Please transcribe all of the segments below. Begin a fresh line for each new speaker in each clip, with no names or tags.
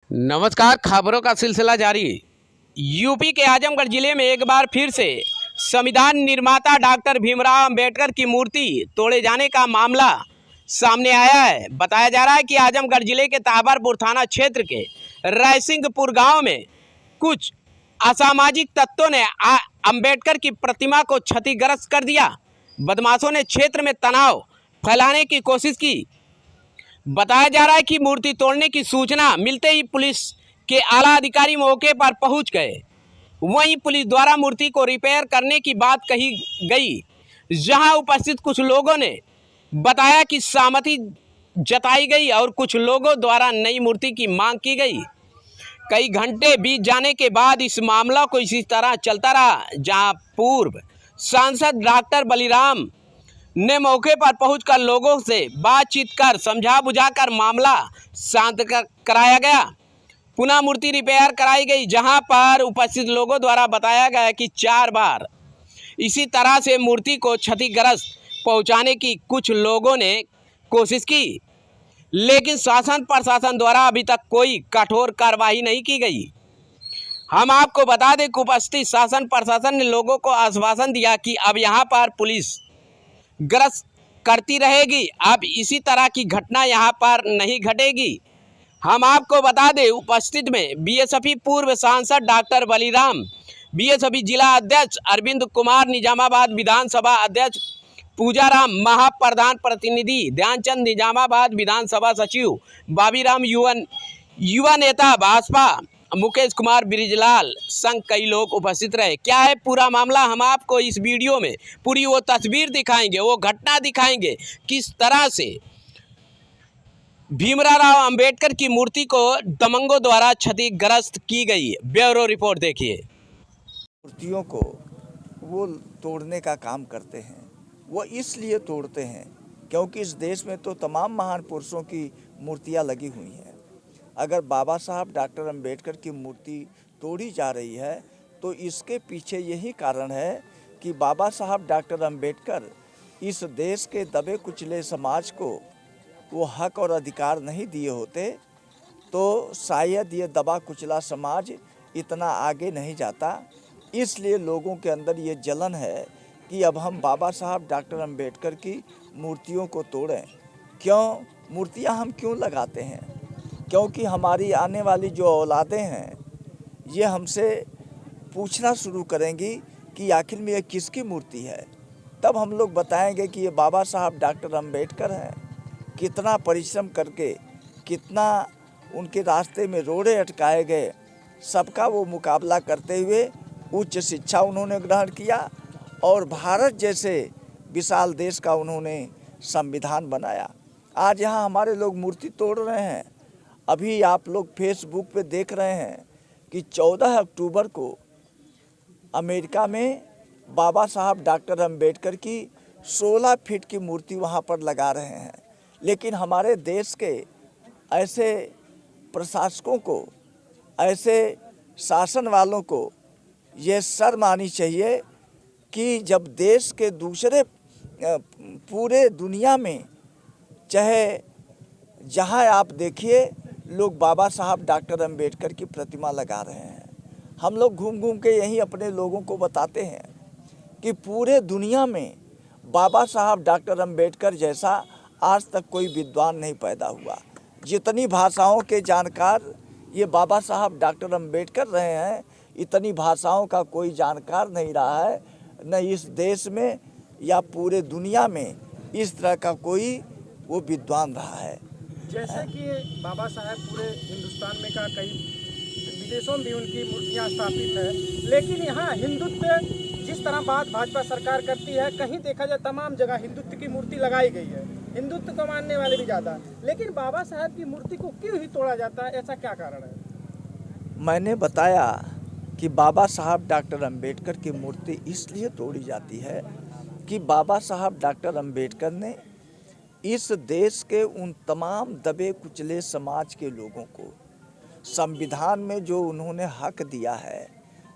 नमस्कार, खबरों का सिलसिला जारी। यूपी के आजमगढ़ जिले में एक बार फिर से संविधान निर्माता डॉक्टर भीमराव अंबेडकर की मूर्ति तोड़े जाने का मामला सामने आया है। बताया जा रहा है कि आजमगढ़ जिले के ताबरपुर थाना क्षेत्र के रायसिंहपुर गांव में कुछ असामाजिक तत्वों ने अंबेडकर की प्रतिमा को क्षतिग्रस्त कर दिया। बदमाशों ने क्षेत्र में तनाव फैलाने की कोशिश की। बताया जा रहा है कि मूर्ति तोड़ने की सूचना मिलते ही पुलिस के आला अधिकारी मौके पर पहुंच गए। वहीं पुलिस द्वारा मूर्ति को रिपेयर करने की बात कही गई। जहां उपस्थित कुछ लोगों ने बताया कि सहमति जताई गई और कुछ लोगों द्वारा नई मूर्ति की मांग की गई। कई घंटे बीत जाने के बाद इस मामला को इसी तरह चलता रहा, जहां पूर्व सांसद डॉक्टर बलिराम ने मौके पर पहुंचकर लोगों से बातचीत कर समझा बुझाकर मामला शांत कराया गया। पुनः मूर्ति रिपेयर कराई गई, जहां पर उपस्थित लोगों द्वारा बताया गया कि 4 बार इसी तरह से मूर्ति को क्षतिग्रस्त पहुंचाने की कुछ लोगों ने कोशिश की, लेकिन शासन प्रशासन द्वारा अभी तक कोई कठोर कार्रवाई नहीं की गई। हम आपको बता दें कि उपस्थित शासन प्रशासन ने लोगों को आश्वासन दिया कि अब यहां पर पुलिस गश्त करती रहेगी, अब इसी तरह की घटना यहां पर नहीं घटेगी। हम आपको बता दें, उपस्थित में बीएसपी पूर्व सांसद डॉक्टर बलिराम, बीएसपी जिला अध्यक्ष अरविंद कुमार, निजामाबाद विधानसभा अध्यक्ष पूजाराम, महाप्रधान प्रतिनिधि ध्यानचंद, निजामाबाद विधानसभा सचिव बाबीराम, युवा नेता भाजपा मुकेश कुमार ब्रिजलाल संग कई लोग उपस्थित रहे। क्या है पूरा मामला, हम आपको इस वीडियो में पूरी वो तस्वीर दिखाएंगे, वो घटना दिखाएंगे, किस तरह से भीमराव अंबेडकर की मूर्ति को दबंगों द्वारा क्षतिग्रस्त की गई। ब्यूरो रिपोर्ट देखिए।
मूर्तियों को वो तोड़ने का काम करते हैं। वो इसलिए तोड़ते हैं क्योंकि इस देश में तो तमाम महान पुरुषों की मूर्तियां लगी हुई हैं। अगर बाबा साहब डॉक्टर अंबेडकर की मूर्ति तोड़ी जा रही है तो इसके पीछे यही कारण है कि बाबा साहब डॉक्टर अंबेडकर इस देश के दबे कुचले समाज को वो हक और अधिकार नहीं दिए होते तो शायद ये दबा कुचला समाज इतना आगे नहीं जाता। इसलिए लोगों के अंदर ये जलन है कि अब हम बाबा साहब डॉक्टर अंबेडकर की मूर्तियों को तोड़ें। क्यों मूर्तियां हम क्यों लगाते हैं? क्योंकि हमारी आने वाली जो औलादें हैं ये हमसे पूछना शुरू करेंगी कि आखिर में ये किसकी मूर्ति है। तब हम लोग बताएंगे कि ये बाबा साहब डॉक्टर अंबेडकर हैं। कितना परिश्रम करके, कितना उनके रास्ते में रोड़े अटकाए गए, सबका वो मुकाबला करते हुए उच्च शिक्षा उन्होंने ग्रहण किया और भारत जैसे विशाल देश का उन्होंने संविधान बनाया। आज यहाँ हमारे लोग मूर्ति तोड़ रहे हैं। अभी आप लोग फेसबुक पे देख रहे हैं कि 14 अक्टूबर को अमेरिका में बाबा साहब डॉक्टर अंबेडकर की 16 फीट की मूर्ति वहाँ पर लगा रहे हैं। लेकिन हमारे देश के ऐसे प्रशासकों को, ऐसे शासन वालों को ये शर्म आनी चाहिए कि जब देश के दूसरे पूरे दुनिया में चाहे जहाँ आप देखिए लोग बाबा साहब डॉक्टर अंबेडकर की प्रतिमा लगा रहे हैं। हम लोग घूम घूम के यहीं अपने लोगों को बताते हैं कि पूरे दुनिया में बाबा साहब डॉक्टर अंबेडकर जैसा आज तक कोई विद्वान नहीं पैदा हुआ। जितनी भाषाओं के जानकार ये बाबा साहब डॉक्टर अंबेडकर रहे हैं, इतनी भाषाओं का कोई जानकार नहीं रहा है, न इस देश में या पूरे दुनिया में इस तरह का कोई वो विद्वान रहा है।
जैसे कि बाबा साहब पूरे हिंदुस्तान में का कई विदेशों में भी उनकी मूर्तियां स्थापित है, लेकिन यहाँ हिंदुत्व जिस तरह बात भाजपा सरकार करती है, कहीं देखा जाए तमाम जगह हिंदुत्व की मूर्ति लगाई गई है, हिंदुत्व को मानने वाले भी ज़्यादा, लेकिन बाबा साहब की मूर्ति को क्यों ही तोड़ा जाता है, ऐसा क्या कारण है?
मैंने बताया कि बाबा साहब डॉक्टर अंबेडकर की मूर्ति इसलिए तोड़ी जाती है कि बाबा साहब डॉक्टर अंबेडकर ने इस देश के उन तमाम दबे कुचले समाज के लोगों को संविधान में जो उन्होंने हक दिया है,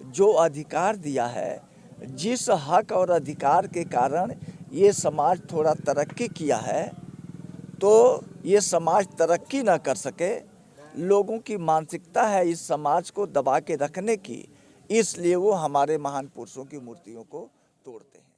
जो अधिकार दिया है, जिस हक और अधिकार के कारण ये समाज थोड़ा तरक्की किया है, तो ये समाज तरक्की ना कर सके लोगों की मानसिकता है इस समाज को दबा के रखने की, इसलिए वो हमारे महान पुरुषों की मूर्तियों को तोड़ते हैं।